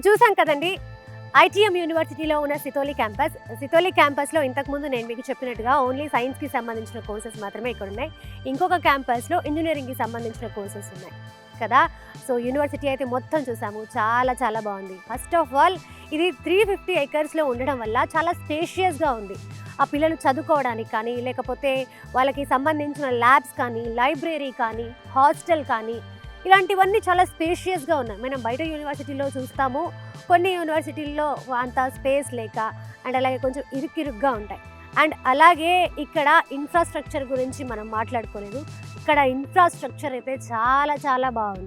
చూసాం కదండి ఐటీఎం యూనివర్సిటీలో ఉన్న సితోలి క్యాంపస్లో ఇంతకుముందు నేను మీకు చెప్పినట్టుగా ఓన్లీ సైన్స్కి సంబంధించిన కోర్సెస్ మాత్రమే ఇక్కడ ఉన్నాయి. ఇంకొక క్యాంపస్లో ఇంజనీరింగ్కి సంబంధించిన కోర్సెస్ ఉన్నాయి కదా. సో యూనివర్సిటీ అయితే మొత్తం చూసాము, చాలా చాలా బాగుంది. ఫస్ట్ ఆఫ్ ఆల్ ఇది 350 acresలో ఉండడం వల్ల చాలా స్పేషియస్గా ఉంది. ఆ పిల్లలు చదువుకోవడానికి కానీ, లేకపోతే వాళ్ళకి సంబంధించిన ల్యాబ్స్ కానీ, లైబ్రరీ కానీ, హాస్టల్ కానీ, ఇలాంటివన్నీ చాలా స్పేషియస్గా ఉన్నాయి. మనం బయట యూనివర్సిటీలో చూస్తాము, కొన్ని యూనివర్సిటీల్లో అంత స్పేస్ లేక అండ్ అలాగే కొంచెం ఇరుక్కిరుగ్గా ఉంటాయి. అండ్ అలాగే ఇక్కడ ఇన్ఫ్రాస్ట్రక్చర్ గురించి మనం మాట్లాడుకోలేదు. ఇక్కడ ఇన్ఫ్రాస్ట్రక్చర్ అయితే చాలా చాలా బాగుంది.